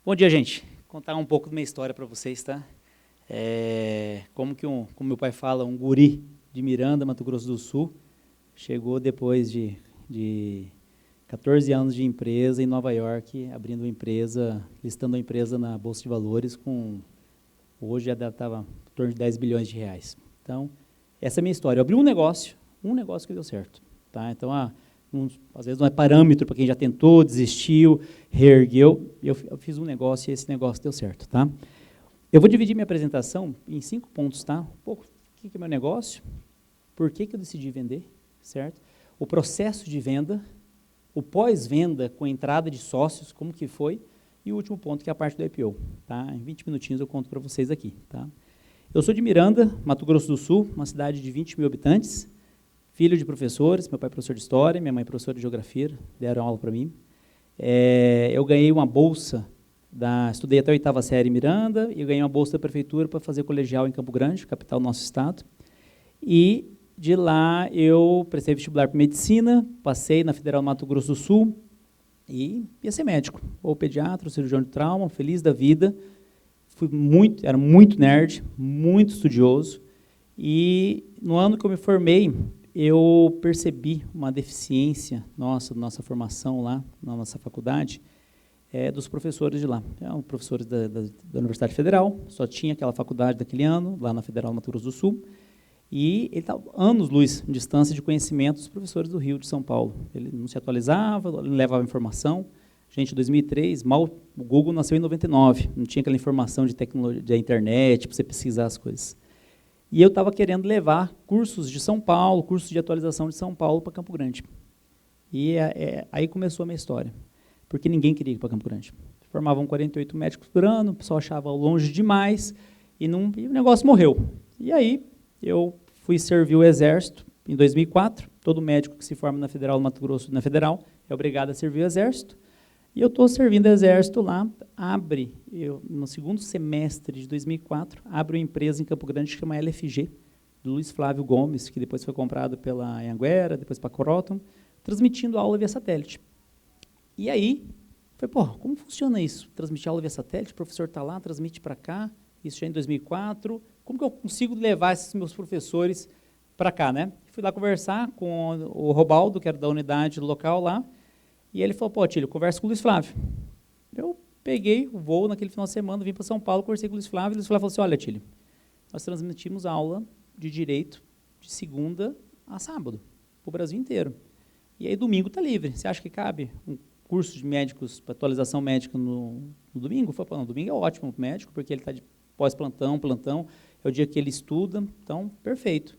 Bom dia, gente. Vou contar um pouco da minha história para vocês, tá? Como meu pai fala, um guri de Miranda, Mato Grosso do Sul, chegou depois de 14 anos de empresa em Nova York, abrindo uma empresa, listando a empresa na Bolsa de Valores, hoje já estava em torno de 10 bilhões de reais. Então, essa é a minha história. Eu abri um negócio que deu certo. Tá? Então, às vezes não é parâmetro para quem já tentou, desistiu, reergueu. Eu fiz um negócio e esse negócio deu certo. Tá? Eu vou dividir minha apresentação em 5 pontos. Tá? Um pouco, o que é meu negócio, por que eu decidi vender, certo? O processo de venda, o pós-venda com entrada de sócios, como que foi, e o último ponto, que é a parte do IPO. Tá? Em 20 minutinhos eu conto para vocês aqui. Tá? Eu sou de Miranda, Mato Grosso do Sul, uma cidade de 20 mil habitantes, filho de professores, meu pai é professor de História, minha mãe é professora de Geografia, deram aula para mim. Eu ganhei uma bolsa, estudei até a 8ª série em Miranda, e eu ganhei uma bolsa da prefeitura para fazer colegial em Campo Grande, capital do nosso estado. E de lá eu prestei vestibular para medicina, passei na Federal Mato Grosso do Sul e ia ser médico, ou pediatra, ou cirurgião de trauma, feliz da vida. Era muito nerd, muito estudioso, e no ano que eu me formei, eu percebi uma deficiência nossa formação lá, na nossa faculdade, dos professores de lá. Eram professores da Universidade Federal, só tinha aquela faculdade daquele ano, lá na Federal Mato Grosso do Sul, e ele estava anos-luz de distância de conhecimento dos professores do Rio de São Paulo. Ele não se atualizava, não levava informação. Gente, em 2003, o Google nasceu em 99, não tinha aquela informação de tecnologia, da internet, para você pesquisar as coisas. E eu estava querendo levar cursos de São Paulo, cursos de atualização de São Paulo para Campo Grande. E aí começou a minha história, porque ninguém queria ir para Campo Grande. Formavam 48 médicos por ano, o pessoal achava longe demais, e o negócio morreu. E aí eu fui servir o Exército em 2004, todo médico que se forma na Federal Mato Grosso, na Federal, é obrigado a servir o Exército. E eu estou servindo o Exército lá, no segundo semestre de 2004, abre uma empresa em Campo Grande que chama LFG, do Luiz Flávio Gomes, que depois foi comprado pela Anhanguera, depois para a Croton, transmitindo aula via satélite. E aí, como funciona isso? Transmitir aula via satélite, o professor está lá, transmite para cá, isso já em 2004, como que eu consigo levar esses meus professores para cá, né? Fui lá conversar com o Robaldo, que era da unidade local lá, e ele falou, Tílio, conversa com o Luiz Flávio. Eu peguei o voo naquele final de semana, vim para São Paulo, conversei com o Luiz Flávio, e o Luiz Flávio falou assim, olha, Tílio, nós transmitimos aula de direito de segunda a sábado, para o Brasil inteiro. E aí domingo está livre. Você acha que cabe um curso de médicos para atualização médica no domingo? Eu falei, não, domingo é ótimo para o médico, porque ele está de pós-plantão, é o dia que ele estuda, então, perfeito.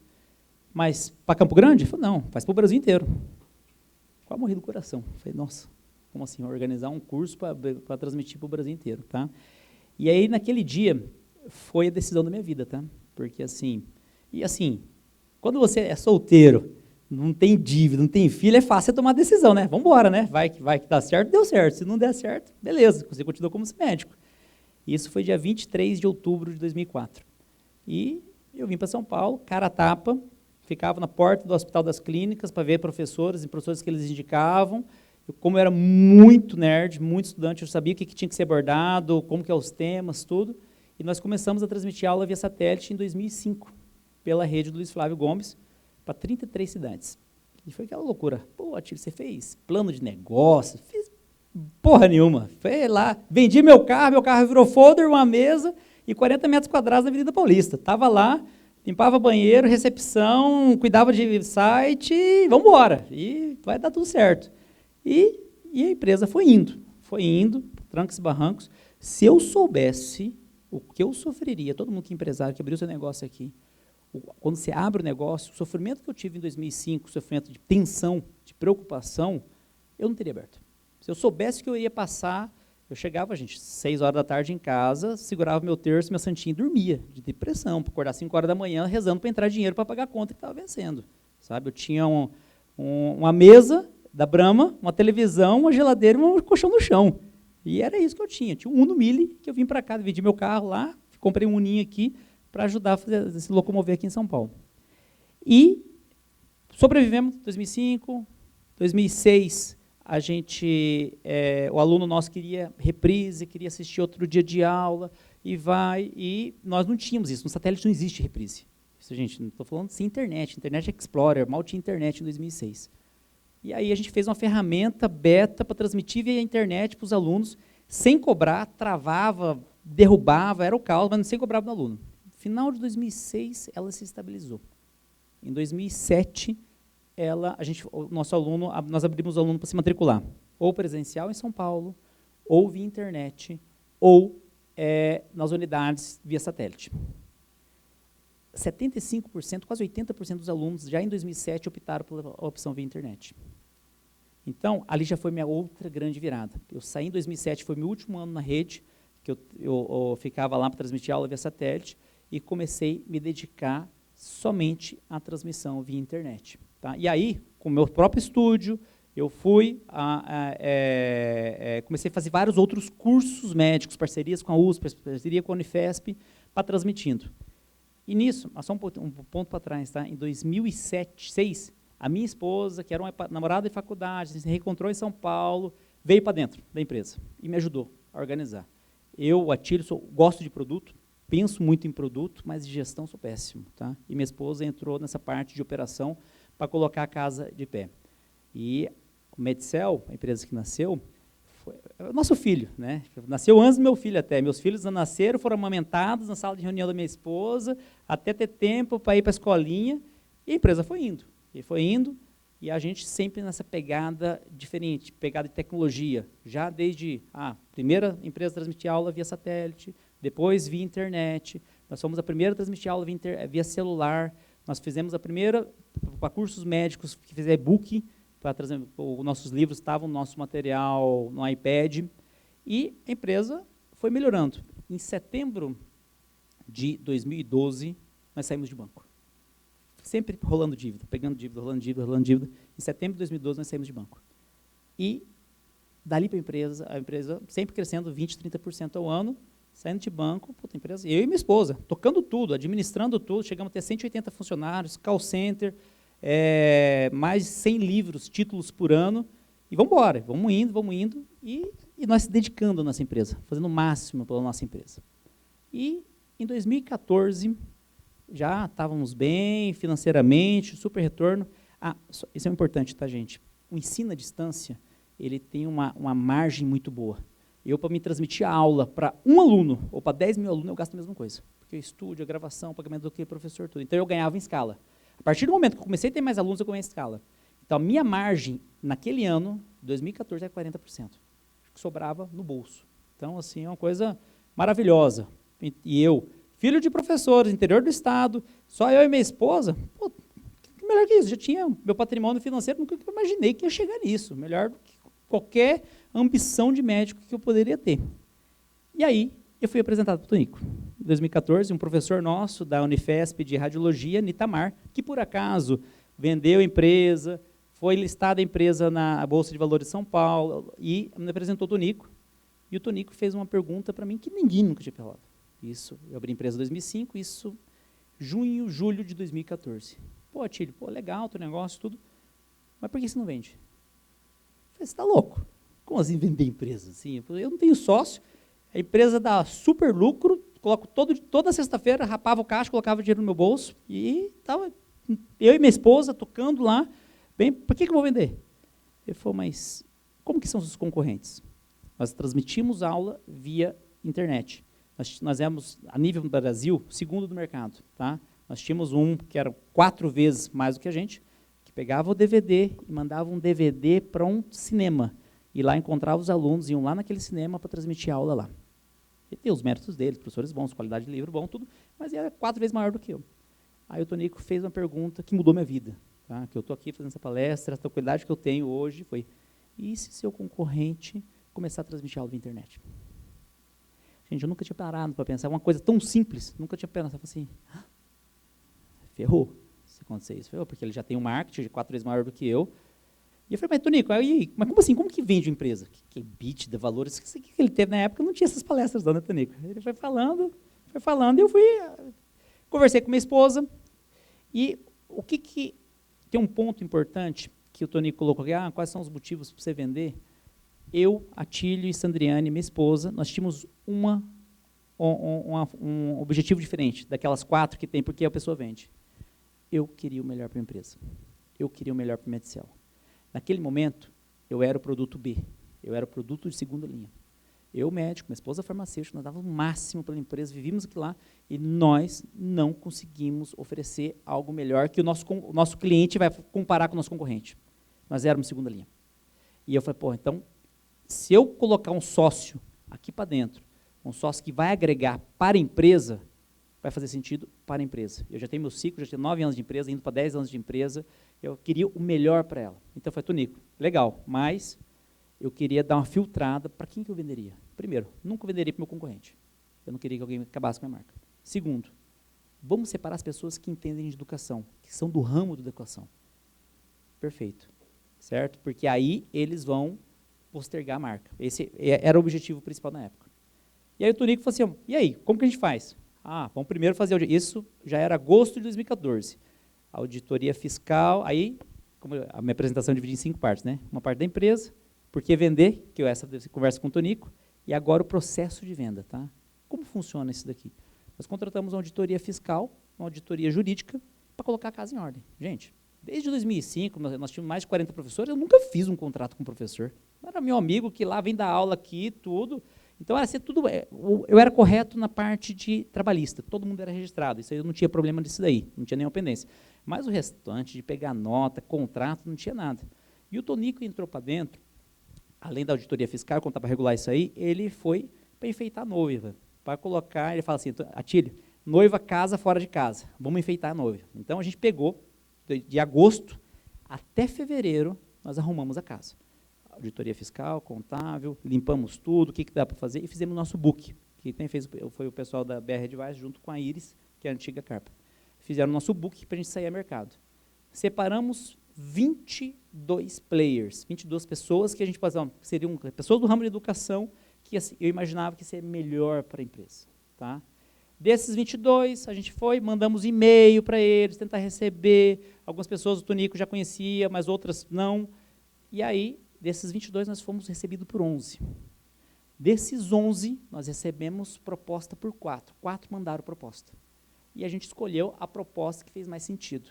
Mas para Campo Grande? Eu falei, não, faz para o Brasil inteiro. Quase morri do coração. Falei, nossa, como assim? Organizar um curso para transmitir para o Brasil inteiro, tá? E aí, naquele dia, foi a decisão da minha vida, tá? Porque assim, quando você é solteiro, não tem dívida, não tem filho, é fácil você tomar decisão, né? Vamos embora, né? Vai que dá certo, deu certo. Se não der certo, beleza, você continua como médico. Isso foi dia 23 de outubro de 2004. E eu vim para São Paulo, cara a tapa, ficava na porta do Hospital das Clínicas para ver professores e professores que eles indicavam. Como eu era muito nerd, muito estudante, eu sabia o que tinha que ser abordado, como que é os temas, tudo. E nós começamos a transmitir aula via satélite em 2005, pela rede do Luiz Flávio Gomes, para 33 cidades. E foi aquela loucura. Tílio, você fez plano de negócio? Fiz porra nenhuma. Foi lá, vendi meu carro virou folder, uma mesa e 40 metros quadrados na Avenida Paulista. Estava lá, limpava banheiro, recepção, cuidava de site, e vamos embora. E vai dar tudo certo. E a empresa foi indo, trancos e barrancos. Se eu soubesse o que eu sofreria, todo mundo que é empresário, que abriu seu negócio aqui, quando você abre o negócio, o sofrimento que eu tive em 2005, o sofrimento de tensão, de preocupação, eu não teria aberto. Se eu soubesse que eu ia passar, eu chegava, 6 horas da tarde em casa, segurava meu terço, minha santinha e dormia, de depressão, para acordar 5 horas da manhã, rezando para entrar dinheiro para pagar a conta que estava vencendo. Sabe? Eu tinha uma mesa da Brahma, uma televisão, uma geladeira e um colchão no chão. E era isso que eu tinha. Tinha um Uno Mille, que eu vim para cá, vendi meu carro lá, comprei um Uninho aqui, para ajudar a se locomover aqui em São Paulo. E sobrevivemos em 2005, 2006, o aluno nosso queria reprise, queria assistir outro dia de aula, e nós não tínhamos isso. No satélite não existe reprise. Isso, gente, não estou falando sem internet. Internet Explorer, mal tinha internet em 2006. E aí a gente fez uma ferramenta beta para transmitir via internet para os alunos, sem cobrar, travava, derrubava, era o caos, mas sem cobrar do aluno. No final de 2006, ela se estabilizou. Em 2007, nós abrimos o aluno para se matricular, ou presencial em São Paulo, ou via internet, ou nas unidades via satélite. 75%, quase 80% dos alunos, já em 2007, optaram pela opção via internet. Então, ali já foi minha outra grande virada. Eu saí em 2007, foi meu último ano na rede, que eu ficava lá para transmitir aula via satélite, e comecei a me dedicar somente à transmissão via internet. Tá? E aí, com o meu próprio estúdio, eu comecei a fazer vários outros cursos médicos, parcerias com a USP, parceria com a Unifesp, para transmitindo. E nisso, só um ponto para trás, tá? Em 2006, a minha esposa, que era uma namorada de faculdade, se reencontrou em São Paulo, veio para dentro da empresa e me ajudou a organizar. Eu, Atílio, gosto de produto, penso muito em produto, mas de gestão sou péssimo. Tá? E minha esposa entrou nessa parte de operação para colocar a casa de pé. E o Medcel, a empresa que nasceu, foi o nosso filho, né? Nasceu antes do meu filho até. Meus filhos nasceram, foram amamentados na sala de reunião da minha esposa, até ter tempo para ir para a escolinha, e a empresa foi indo. E foi indo, e a gente sempre nessa pegada diferente, pegada de tecnologia, já desde a primeira empresa a transmitir aula via satélite, depois via internet, nós fomos a primeira a transmitir aula via celular, nós fizemos a primeira para cursos médicos, que fez e-book, os nossos livros estavam no nosso material no iPad, e a empresa foi melhorando. Em setembro de 2012, nós saímos de banco. Sempre rolando dívida, pegando dívida, rolando dívida, rolando dívida. Em setembro de 2012, nós saímos de banco. E, dali para a empresa sempre crescendo 20%, 30% ao ano, saindo de banco, puta, empresa, eu e minha esposa, tocando tudo, administrando tudo, chegamos a ter 180 funcionários, call center, mais de 100 livros, títulos por ano, e vamos embora, vamos indo, e nós se dedicando à nossa empresa, fazendo o máximo pela nossa empresa. E, em 2014, já estávamos bem financeiramente, super retorno. Isso é importante, tá, gente? O ensino à distância, ele tem uma margem muito boa. Eu, para me transmitir a aula para um aluno ou para 10 mil alunos, eu gasto a mesma coisa. Porque o estúdio, a gravação, o pagamento do que professor, tudo. Então, eu ganhava em escala. A partir do momento que eu comecei a ter mais alunos, eu ganhei em escala. Então, a minha margem, naquele ano, 2014, era 40%. Que sobrava no bolso. Então, assim, é uma coisa maravilhosa. E eu, filho de professores, interior do estado, só eu e minha esposa, pô, melhor que isso, já tinha meu patrimônio financeiro, nunca imaginei que ia chegar nisso, melhor do que qualquer ambição de médico que eu poderia ter. E aí, eu fui apresentado para o Tonico. Em 2014, um professor nosso da Unifesp de Radiologia, Nitamar, que por acaso vendeu a empresa, foi listada a empresa na Bolsa de Valores de São Paulo, e me apresentou o Tonico, e o Tonico fez uma pergunta para mim que ninguém nunca tinha falado. Isso, eu abri a empresa em 2005, isso, julho de 2014. Pô, Atílio, legal o teu negócio, tudo, mas por que você não vende? Eu falei, você está louco? Como assim vender empresa? Assim, eu não tenho sócio, a empresa dá super lucro, coloco toda sexta-feira, rapava o caixa, colocava dinheiro no meu bolso, e estava eu e minha esposa tocando lá, bem, por que eu vou vender? Ele falou, mas como que são os concorrentes? Nós transmitimos aula via internet. Nós éramos, a nível do Brasil, segundo do mercado. Tá? Nós tínhamos um que era 4 vezes mais do que a gente, que pegava o DVD e mandava um DVD para um cinema. E lá encontrava os alunos, iam lá naquele cinema para transmitir aula lá. E tem os méritos deles, professores bons, qualidade de livro bom, tudo, mas era 4 vezes maior do que eu. Aí o Tonico fez uma pergunta que mudou minha vida. Tá? Que eu estou aqui fazendo essa palestra, a tranquilidade que eu tenho hoje foi, e se seu concorrente começar a transmitir aula via internet? Gente, eu nunca tinha parado para pensar, uma coisa tão simples, nunca tinha pensado assim, ferrou, se acontecer isso, ferrou, porque ele já tem um marketing de 4 vezes maior do que eu. E eu falei, mas Tonico, mas como assim, como que vende uma empresa? Que EBITDA, valores, o que ele teve na época, não tinha essas palestras não, né, Tonico? Ele foi falando, e eu fui, conversei com minha esposa, e o que tem um ponto importante, que o Tonico colocou aqui, quais são os motivos para você vender? Eu, Atílio e Sandriane, minha esposa, nós tínhamos um objetivo diferente daquelas 4 que tem, porque a pessoa vende. Eu queria o melhor para a empresa. Eu queria o melhor para o Medcel. Naquele momento, eu era o produto B. Eu era o produto de segunda linha. Eu, médico, minha esposa farmacêutica, nós dávamos o máximo pela empresa, vivíamos aqui lá, e nós não conseguimos oferecer algo melhor que o nosso cliente vai comparar com o nosso concorrente. Nós éramos segunda linha. E eu falei, então, se eu colocar um sócio aqui para dentro, um sócio que vai agregar para a empresa, vai fazer sentido para a empresa. Eu já tenho meu ciclo, já tenho 9 anos de empresa, indo para 10 anos de empresa, eu queria o melhor para ela. Então, eu falei, Tonico, legal, mas eu queria dar uma filtrada para quem que eu venderia. Primeiro, nunca venderia para o meu concorrente. Eu não queria que alguém acabasse com a minha marca. Segundo, vamos separar as pessoas que entendem de educação, que são do ramo da educação. Perfeito. Certo? Porque aí eles vão postergar a marca. Esse era o objetivo principal na época. E aí o Tonico falou assim, e aí, como que a gente faz? Vamos primeiro fazer, isso já era agosto de 2014. Auditoria fiscal, aí, como a minha apresentação dividi em 5 partes, né? Uma parte da empresa, por que vender, que essa conversa com o Tonico, e agora o processo de venda, tá? Como funciona isso daqui? Nós contratamos uma auditoria fiscal, uma auditoria jurídica, para colocar a casa em ordem. Gente, desde 2005, nós tínhamos mais de 40 professores, eu nunca fiz um contrato com um professor. Era meu amigo que lá vem dar aula aqui, tudo. Então, eu era correto na parte de trabalhista, todo mundo era registrado, isso aí eu não tinha problema disso daí, não tinha nenhuma pendência. Mas o restante, de pegar nota, contrato, não tinha nada. E o Tonico entrou para dentro, além da auditoria fiscal, quando estava para regular isso aí, ele foi para enfeitar a noiva, para colocar, ele fala assim, Atílio, noiva casa fora de casa, vamos enfeitar a noiva. Então, a gente pegou, de agosto até fevereiro, nós arrumamos a casa. Auditoria fiscal, contável, limpamos tudo, o que dá para fazer, e fizemos o nosso book, que foi o pessoal da BR Advice, junto com a Iris, que é a antiga Carpa. Fizeram o nosso book para a gente sair ao mercado. Separamos 22 players, 22 pessoas que a gente fazia, seriam pessoas do ramo de educação, que assim, eu imaginava que seria melhor para a empresa. Tá? Desses 22, a gente foi, mandamos e-mail para eles, tentar receber, algumas pessoas o Tonico já conhecia, mas outras não, e aí, desses 22, nós fomos recebidos por 11. Desses 11, nós recebemos proposta por 4. 4 mandaram proposta. E a gente escolheu a proposta que fez mais sentido.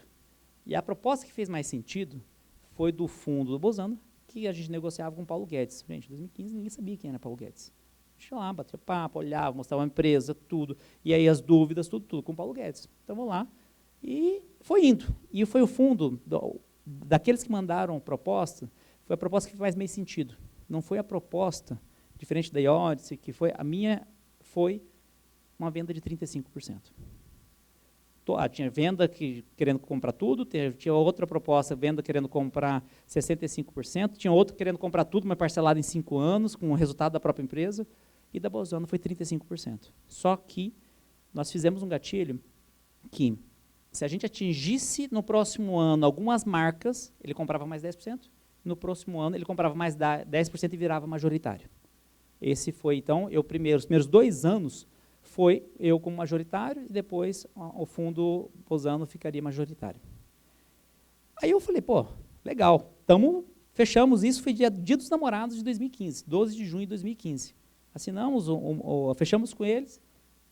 E a proposta que fez mais sentido foi do fundo do Bozano, que a gente negociava com o Paulo Guedes. Gente, em 2015, ninguém sabia quem era Paulo Guedes. A gente ia lá, batia papo, olhava, mostrava a empresa, tudo. E aí as dúvidas, tudo com o Paulo Guedes. Então, vamos lá. E foi indo. E foi o fundo, daqueles que mandaram proposta, foi a proposta que faz mais sentido. Não foi a proposta, diferente da Iodice, que foi, a minha foi uma venda de 35%. Tinha venda querendo comprar tudo, tinha outra proposta, venda querendo comprar 65%, tinha outra querendo comprar tudo, mas parcelado em 5 anos, com o resultado da própria empresa, e da Bozano foi 35%. Só que nós fizemos um gatilho que, se a gente atingisse no próximo ano algumas marcas, ele comprava mais 10%, no próximo ano ele comprava mais 10% e virava majoritário. Esse foi, então, os primeiros 2 anos, foi eu como majoritário, e depois o fundo Bozano ficaria majoritário. Aí eu falei, legal, fechamos isso, foi dia dos namorados de 2015, 12 de junho de 2015. Assinamos, fechamos com eles,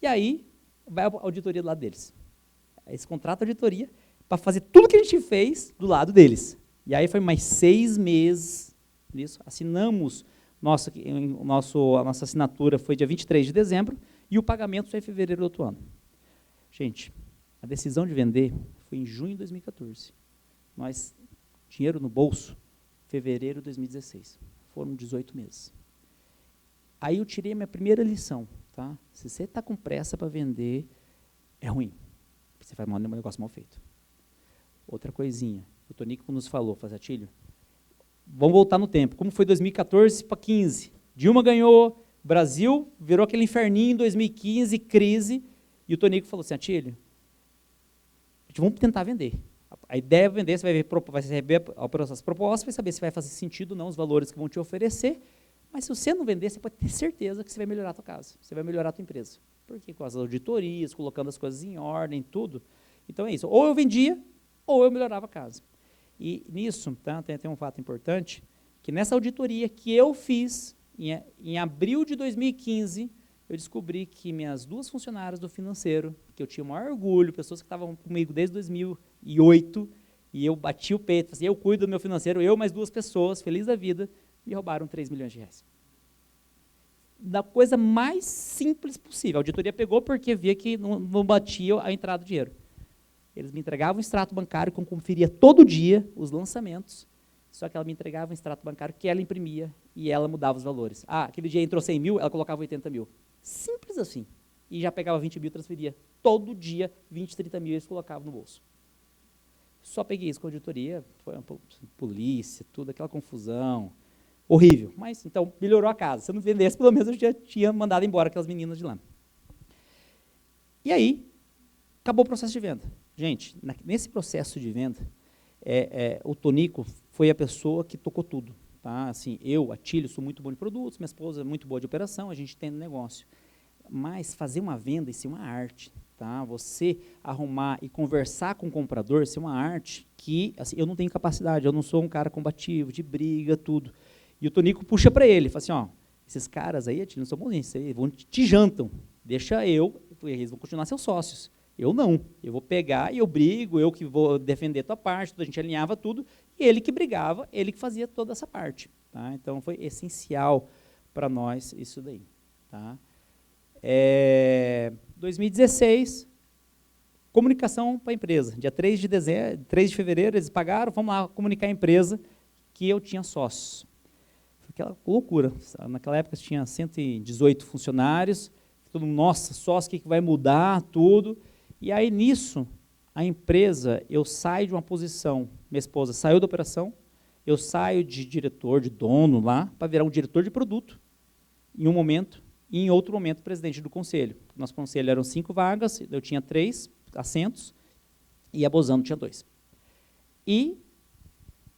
e aí vai a auditoria do lado deles. Eles contratam a auditoria para fazer tudo que a gente fez do lado deles. E aí foi mais 6 meses nisso, assinamos, a nossa assinatura foi dia 23 de dezembro, e o pagamento foi em fevereiro do outro ano. Gente, a decisão de vender foi em junho de 2014. Dinheiro no bolso, fevereiro de 2016. Foram 18 meses. Aí eu tirei a minha primeira lição. Tá? Se você está com pressa para vender, é ruim. Você faz um negócio mal feito. Outra coisinha, o Tonico nos falou, Atílio, vamos voltar no tempo. Como foi 2014 para 2015? Dilma ganhou, Brasil virou aquele inferninho em 2015, crise, e o Tonico falou assim, Atílio, vamos tentar vender. A ideia é vender, você vai receber as propostas, vai saber se vai fazer sentido ou não os valores que vão te oferecer, mas se você não vender, você pode ter certeza que você vai melhorar a tua casa, você vai melhorar a tua empresa. Porque com as auditorias, colocando as coisas em ordem, tudo. Então é isso, ou eu vendia, ou eu melhorava a casa. E nisso, tá, tem um fato importante, que nessa auditoria que eu fiz, em abril de 2015, eu descobri que minhas 2 funcionárias do financeiro, que eu tinha o maior orgulho, pessoas que estavam comigo desde 2008, e eu bati o peito, assim, eu cuido do meu financeiro, eu mais 2 pessoas, feliz da vida, me roubaram 3 milhões de reais. Da coisa mais simples possível. A auditoria pegou porque via que não batia a entrada do dinheiro. Eles me entregavam um extrato bancário que eu conferia todo dia os lançamentos, só que ela me entregava um extrato bancário que ela imprimia e ela mudava os valores. Ah, aquele dia entrou 100 mil, ela colocava 80 mil. Simples assim. E já pegava 20 mil e transferia. Todo dia, 20, 30 mil eles colocavam no bolso. Só peguei isso com a auditoria, foi polícia, tudo, aquela confusão. Horrível. Mas, então, melhorou a casa. Se eu não vendesse, pelo menos eu já tinha mandado embora aquelas meninas de lá. E aí, acabou o processo de venda. Gente, nesse processo de venda, o Tonico foi a pessoa que tocou tudo. Tá? Assim, eu, Atílio, sou muito bom de produtos, minha esposa é muito boa de operação, a gente tem negócio. Mas fazer uma venda, isso é uma arte. Tá? Você arrumar e conversar com o comprador, isso é uma arte que assim, eu não tenho capacidade, eu não sou um cara combativo, de briga, tudo. E o Tonico puxa para ele, fala assim, ó, esses caras aí, Atílio, não são bonzinhos, te jantam, deixa eu, eles vão continuar seus sócios. Eu não, eu vou pegar e eu brigo, eu que vou defender a tua parte, a gente alinhava tudo, e ele que brigava, ele que fazia toda essa parte. Tá? Então, foi essencial para nós isso daí. Tá? 2016, comunicação para a empresa. Dia 3 de fevereiro, eles pagaram, vamos lá comunicar a empresa que eu tinha sócios. Foi aquela loucura. Naquela época tinha 118 funcionários, todo mundo, nossa, sócio, o que vai mudar, tudo. E aí, nisso, a empresa, eu saio de uma posição, minha esposa saiu da operação, eu saio de diretor, de dono lá, para virar um diretor de produto, em um momento, e em outro momento, presidente do conselho. Nosso conselho eram 5 vagas, eu tinha 3 assentos, e a Bozano tinha 2. E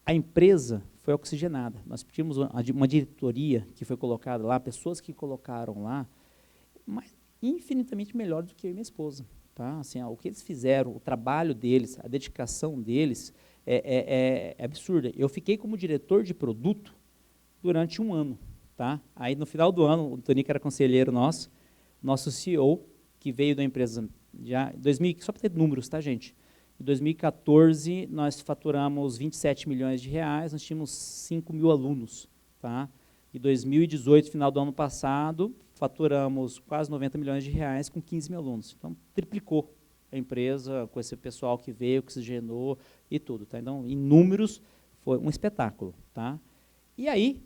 a empresa foi oxigenada. Nós tínhamos uma diretoria que foi colocada lá, pessoas que colocaram lá, mas infinitamente melhor do que eu e minha esposa. Tá? Assim, o que eles fizeram, o trabalho deles, a dedicação deles é absurda. Eu fiquei como diretor de produto durante 1 ano. Tá? Aí, no final do ano, o Tonico era conselheiro nosso CEO, que veio da empresa, já, 2000, só para ter números, tá, gente? Em 2014, nós faturamos 27 milhões de reais, nós tínhamos 5 mil alunos. Tá? Em 2018, final do ano passado, faturamos quase 90 milhões de reais com 15 mil alunos. Então, triplicou a empresa com esse pessoal que veio, que oxigenou e tudo. Tá? Então, em números, foi um espetáculo. Tá? E aí,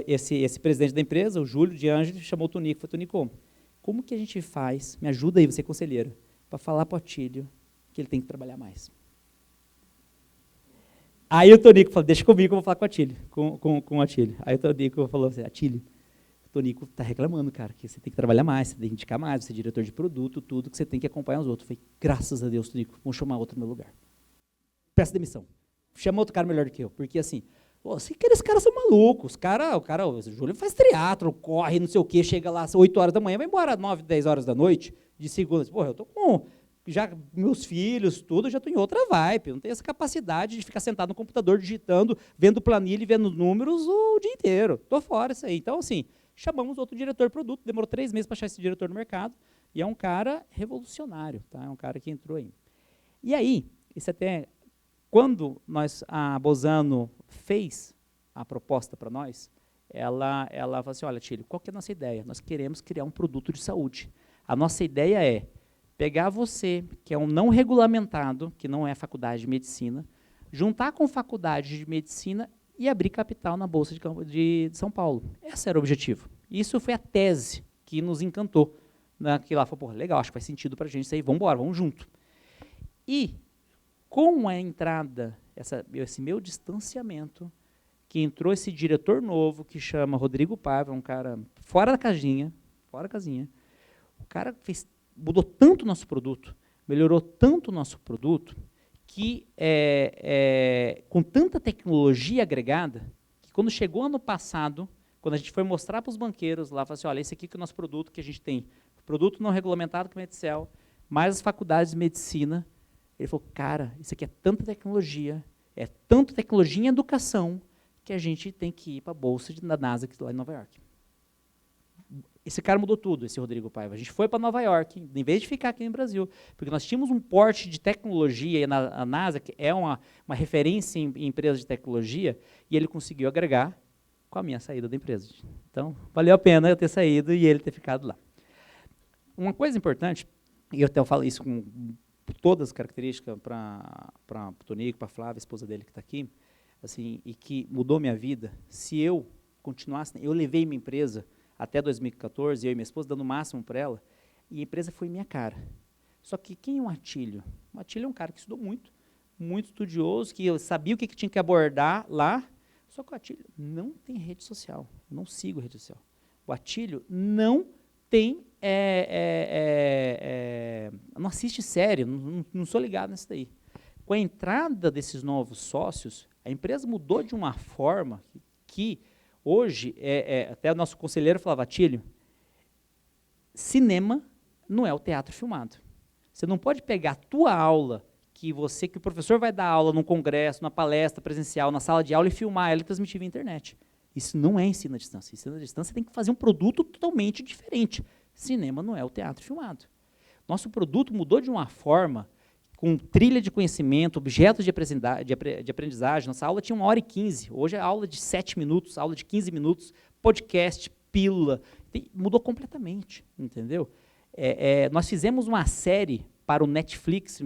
esse presidente da empresa, o Júlio de Ângelo, chamou o Tonico. Falei, Tonico, como que a gente faz, me ajuda aí, você é conselheiro, para falar para o Atílio que ele tem que trabalhar mais? Aí o Tonico falou, deixa comigo que eu vou falar com o Atílio, com o Atílio. Aí o Tonico falou assim, Atílio, o Tonico está reclamando, cara, que você tem que trabalhar mais, você tem que indicar mais, você é diretor de produto, tudo, que você tem que acompanhar os outros. Eu falei, graças a Deus, Tonico, vamos chamar outro no meu lugar. Peço demissão. Chama outro cara melhor do que eu, porque assim, aqueles caras são malucos, o Júlio faz triatlo, corre, não sei o quê, chega lá às 8 horas da manhã, vai embora às 9, 10 horas da noite, de segunda. Porra, eu estou com já meus filhos, tudo, eu já estou em outra vibe, eu não tenho essa capacidade de ficar sentado no computador, digitando, vendo planilha e vendo números o dia inteiro. Estou fora isso aí. Então, assim, chamamos outro diretor de produto, demorou 3 meses para achar esse diretor no mercado, e é um cara revolucionário, tá? É um cara que entrou aí. E aí, isso até... Quando a Bozano fez a proposta para nós, ela falou assim, olha, Atílio, qual que é a nossa ideia? Nós queremos criar um produto de saúde. A nossa ideia é pegar você, que é um não regulamentado, que não é faculdade de medicina, juntar com faculdade de medicina e abrir capital na Bolsa de São Paulo. Esse era o objetivo. Isso foi a tese que nos encantou. Que lá falou, legal, acho que faz sentido para a gente isso aí, vamos embora, vamos junto. E com a entrada, esse meu distanciamento, que entrou esse diretor novo, que chama Rodrigo Paiva, um cara fora da casinha, o cara mudou tanto o nosso produto, melhorou tanto o nosso produto, que com tanta tecnologia agregada, que quando chegou ano passado, quando a gente foi mostrar para os banqueiros lá, falou assim, olha, esse aqui que é o nosso produto que a gente tem, produto não regulamentado com o Medicel, mais as faculdades de medicina. Ele falou, cara, isso aqui é tanta tecnologia É tanto tecnologia em educação que a gente tem que ir para a bolsa da NASA lá em Nova York. Esse cara mudou tudo, esse Rodrigo Paiva. A gente foi para Nova York, em vez de ficar aqui no Brasil, porque nós tínhamos um porte de tecnologia na NASA, que é uma referência em empresas de tecnologia, e ele conseguiu agregar com a minha saída da empresa. Então, valeu a pena eu ter saído e ele ter ficado lá. Uma coisa importante, e eu até falo isso com todas as características para o Tonico, para a Flávia, a esposa dele que está aqui, assim, e que mudou minha vida, se eu continuasse, eu levei minha empresa até 2014, eu e minha esposa, dando o máximo para ela, e a empresa foi minha cara. Só que quem é um Atílio? O Atílio é um cara que estudou muito, muito estudioso, que eu sabia o que tinha que abordar lá, só que o Atílio não tem rede social, eu não sigo rede social. O Atílio não tem, não assiste série, não sou ligado nisso daí. Com a entrada desses novos sócios, a empresa mudou de uma forma que hoje, até o nosso conselheiro falava, Atílio, cinema não é o teatro filmado. Você não pode pegar a tua aula, que o professor vai dar aula num congresso, numa palestra presencial, na sala de aula, e filmar ela e transmitir via internet. Isso não é ensino à distância. Ensino à distância tem que fazer um produto totalmente diferente. Cinema não é o teatro filmado. Nosso produto mudou de uma forma, com trilha de conhecimento, objetos de aprendizagem. Nossa aula tinha 1h15, hoje é aula de 7 minutos, aula de 15 minutos, podcast, pílula, mudou completamente, entendeu? Nós fizemos uma série para o Netflix,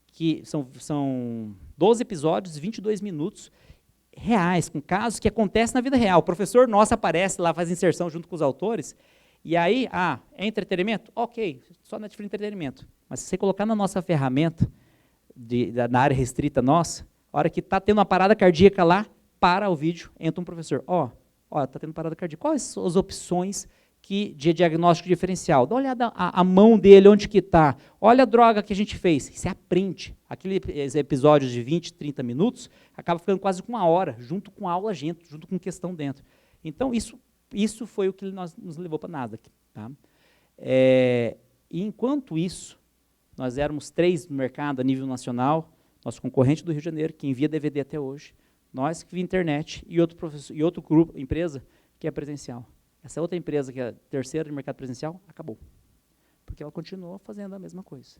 que são 12 episódios, 22 minutos, reais, com casos que acontecem na vida real. O professor nosso aparece lá, faz inserção junto com os autores, e aí, é entretenimento? Ok, só Netflix entretenimento. Mas se você colocar na nossa ferramenta, na área restrita nossa, a hora que está tendo uma parada cardíaca lá, para o vídeo, entra um professor. Está tendo parada cardíaca. Quais as opções de diagnóstico diferencial? Dá uma olhada a mão dele, onde que está. Olha a droga que a gente fez. Você aprende. Aqueles episódios de 20, 30 minutos, acaba ficando quase com 1 hora, junto com a aula junto com questão dentro. Então, isso foi o que nos levou para a Nasdaq. Tá? E enquanto isso, nós éramos 3 no mercado a nível nacional, nosso concorrente do Rio de Janeiro, que envia DVD até hoje, nós que via internet, e outro grupo, empresa, que é presencial. Essa outra empresa, que é a terceira de mercado presencial, acabou. Porque ela continuou fazendo a mesma coisa.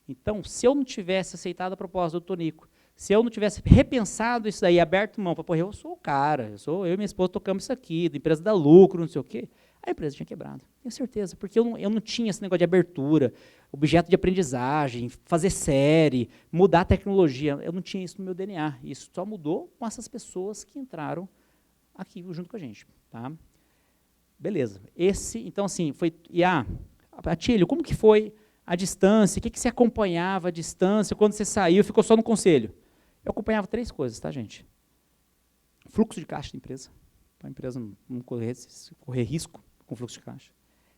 Então, se eu não tivesse aceitado a proposta do Tonico, se eu não tivesse repensado isso daí, aberto mão para, eu sou o cara, eu e minha esposa tocamos isso aqui, da empresa dá lucro, não sei o quê, a empresa tinha quebrado. Tenho certeza, porque eu não tinha esse negócio de abertura, objeto de aprendizagem, fazer série, mudar a tecnologia, eu não tinha isso no meu DNA. Isso só mudou com essas pessoas que entraram aqui junto com a gente. Tá? Beleza. Então, assim, foi... Atílio, como que foi a distância? O que você acompanhava a distância? Quando você saiu, ficou só no conselho? Eu acompanhava 3 coisas, tá, gente? Fluxo de caixa da empresa, para a empresa não correr risco com fluxo de caixa.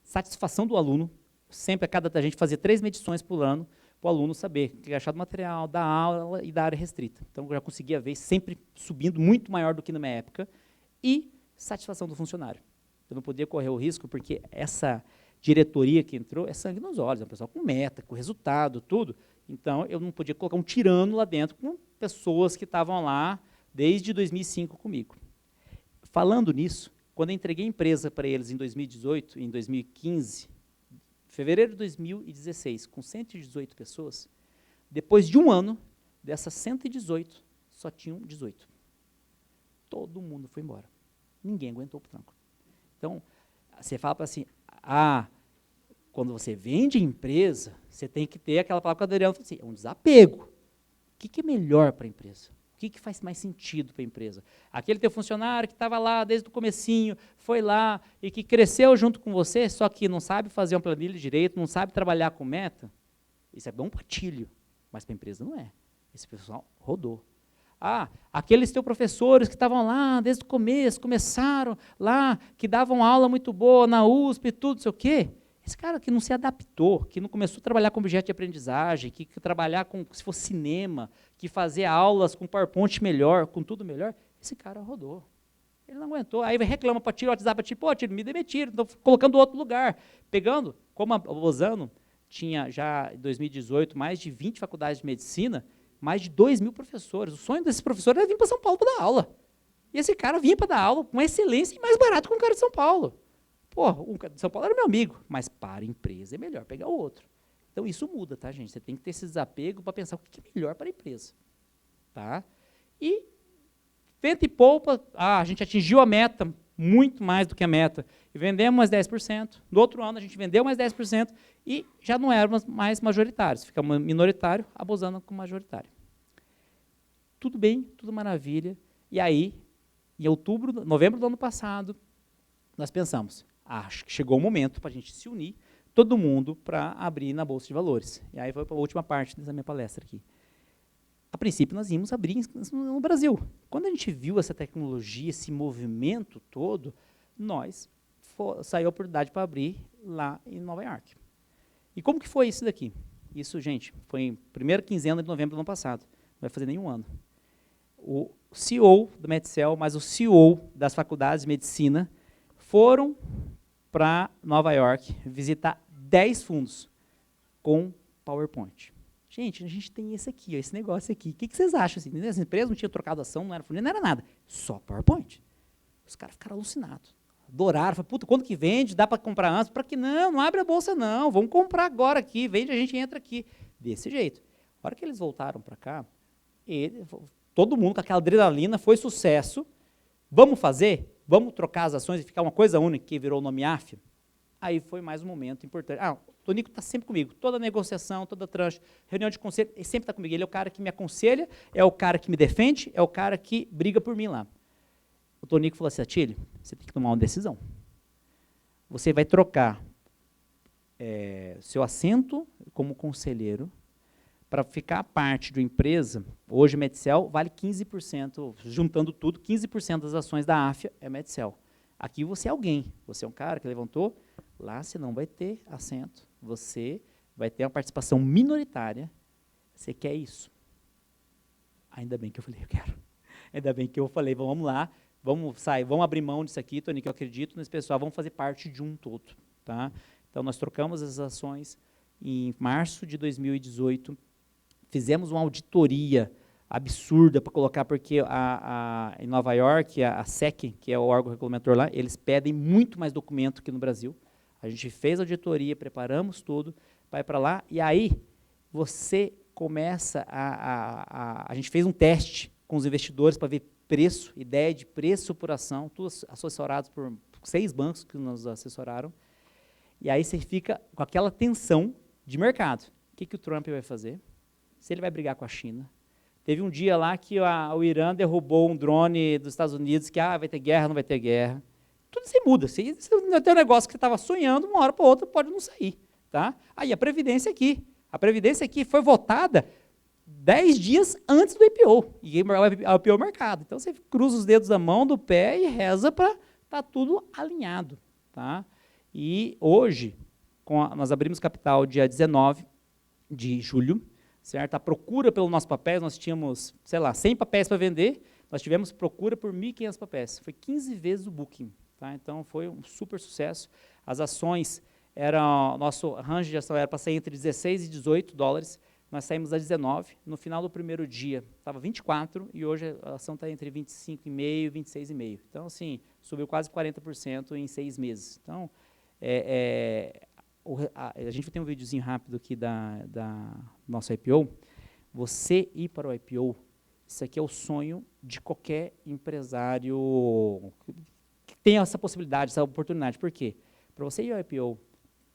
Satisfação do aluno, sempre a gente fazia 3 medições por ano, para o aluno saber o que é achar do material, da aula e da área restrita. Então, eu já conseguia ver sempre subindo, muito maior do que na minha época, e satisfação do funcionário. Eu não podia correr o risco, porque essa diretoria que entrou é sangue nos olhos, é um pessoal com meta, com resultado, tudo. Então, eu não podia colocar um tirano lá dentro com pessoas que estavam lá desde 2005 comigo. Falando nisso, quando eu entreguei a empresa para eles em 2018, em 2015, fevereiro de 2016, com 118 pessoas, depois de 1 ano, dessas 118, só tinham 18. Todo mundo foi embora. Ninguém aguentou o tranco. Então, você fala para assim, quando você vende empresa, você tem que ter aquela palavra que o Adriano falou assim, é um desapego. O que é melhor para a empresa? O que faz mais sentido para a empresa? Aquele teu funcionário que estava lá desde o comecinho, foi lá e que cresceu junto com você, só que não sabe fazer uma planilha direito, não sabe trabalhar com meta, isso é bom para Atílio, mas para a empresa não é. Esse pessoal rodou. Aqueles teus professores que estavam lá desde o começo, começaram lá, que davam aula muito boa na USP e tudo, não sei o quê. Esse cara que não se adaptou, que não começou a trabalhar com objeto de aprendizagem, que trabalhar com, se fosse cinema, que fazer aulas com PowerPoint melhor, com tudo melhor, esse cara rodou. Ele não aguentou. Aí reclama para Atílio, o WhatsApp, Atílio, me demitiram, estou colocando outro lugar. Pegando, como a Lozano tinha já em 2018 mais de 20 faculdades de medicina, mais de 2.000 professores. O sonho desses professores era vir para São Paulo para dar aula. E esse cara vinha para dar aula com excelência e mais barato que um cara de São Paulo. Pô, um cara de São Paulo era meu amigo, mas para a empresa é melhor pegar o outro. Então, isso muda, tá, gente? Você tem que ter esse desapego para pensar o que é melhor para a empresa. Tá? E, venta e poupa, a gente atingiu a meta, muito mais do que a meta, e vendemos mais 10%. No outro ano, a gente vendeu mais 10% e já não éramos mais majoritários. Ficamos minoritário, abusando com majoritário. Tudo bem, tudo maravilha. E aí, em novembro do ano passado, nós pensamos, acho que chegou o momento para a gente se unir, todo mundo, para abrir na Bolsa de Valores. E aí foi para a última parte dessa minha palestra aqui. A princípio, nós íamos abrir no Brasil. Quando a gente viu essa tecnologia, esse movimento todo, saiu a oportunidade para abrir lá em Nova York. E como que foi isso daqui? Isso, gente, foi em primeira quinzena de novembro do ano passado. Não vai fazer nenhum ano. O CEO do Medcel, mas o CEO das faculdades de medicina, foram para Nova York visitar 10 fundos com PowerPoint. Gente, a gente tem esse aqui, ó, esse negócio aqui. O que vocês acham? Assim, as empresas não tinham trocado ação, não era fundo, não era nada. Só PowerPoint. Os caras ficaram alucinados. Adoraram. Falaram, puta, quando que vende? Dá para comprar antes? Para que não? Não abre a bolsa, não. Vamos comprar agora aqui. Vende, a gente entra aqui. Desse jeito. A hora que eles voltaram para cá, todo mundo com aquela adrenalina, foi sucesso. Vamos fazer? Vamos trocar as ações e ficar uma coisa única, que virou o nome AFIA? Aí foi mais um momento importante. O Tonico está sempre comigo, toda negociação, toda tranche, reunião de conselho, ele sempre está comigo. Ele é o cara que me aconselha, é o cara que me defende, é o cara que briga por mim lá. O Tonico falou assim, Atílio, você tem que tomar uma decisão. Você vai trocar seu assento como conselheiro para ficar parte de uma empresa. Hoje, Medcel vale 15%, juntando tudo, 15% das ações da AFIA é Medcel. Aqui você é alguém, você é um cara que levantou, lá você não vai ter assento, você vai ter uma participação minoritária, você quer isso? Ainda bem que eu falei, eu quero. Ainda bem que eu falei, vamos lá, vamos abrir mão disso aqui, Tony, que eu acredito nesse pessoal, vamos fazer parte de um todo. Tá? Então, nós trocamos as ações em março de 2018, fizemos uma auditoria absurda para colocar, porque em Nova York, a SEC, que é o órgão regulamentor lá, eles pedem muito mais documento que no Brasil. A gente fez a auditoria, preparamos tudo, vai para lá, e aí você começa a gente fez um teste com os investidores para ver preço, ideia de preço por ação, todos assessorados por 6 bancos que nos assessoraram, e aí você fica com aquela tensão de mercado. O que o Trump vai fazer? Se ele vai brigar com a China. Teve um dia lá que o Irã derrubou um drone dos Estados Unidos, que vai ter guerra, não vai ter guerra. Tudo isso muda. Se tem um negócio que você estava sonhando, uma hora para outra pode não sair. Tá? Aí a Previdência aqui. A Previdência aqui foi votada 10 dias antes do IPO. E o IPO é o mercado. Então você cruza os dedos da mão, do pé e reza para estar tudo alinhado. Tá? E hoje, nós abrimos capital dia 19 de julho. Certo? A procura pelos nossos papéis, nós tínhamos, 100 papéis para vender, nós tivemos procura por 1.500 papéis. Foi 15 vezes o booking. Tá? Então, foi um super sucesso. As ações, nosso range de ação era para sair entre 16 e 18 dólares, nós saímos a 19, no final do primeiro dia estava 24, e hoje a ação está entre 25,5 e 26,5. Então, assim, subiu quase 40% em 6 meses. Então, a gente tem um videozinho rápido aqui da nosso IPO. Você ir para o IPO, isso aqui é o sonho de qualquer empresário que tenha essa possibilidade, essa oportunidade. Por quê? Para você ir ao IPO,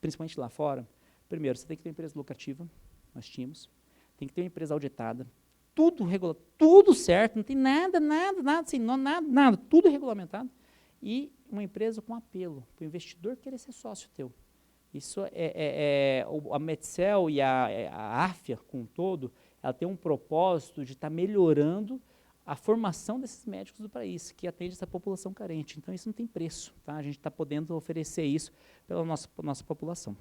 principalmente lá fora, primeiro, você tem que ter uma empresa lucrativa, nós tínhamos, tem que ter uma empresa auditada, tudo regulado, tudo certo, não tem nada assim, nada, tudo regulamentado, e uma empresa com apelo, para o investidor querer ser sócio teu. Isso a Medcel e a AFIA, como um todo, ela tem um propósito de estar melhorando a formação desses médicos do país, que atende essa população carente. Então, isso não tem preço. Tá? A gente está podendo oferecer isso pela nossa população.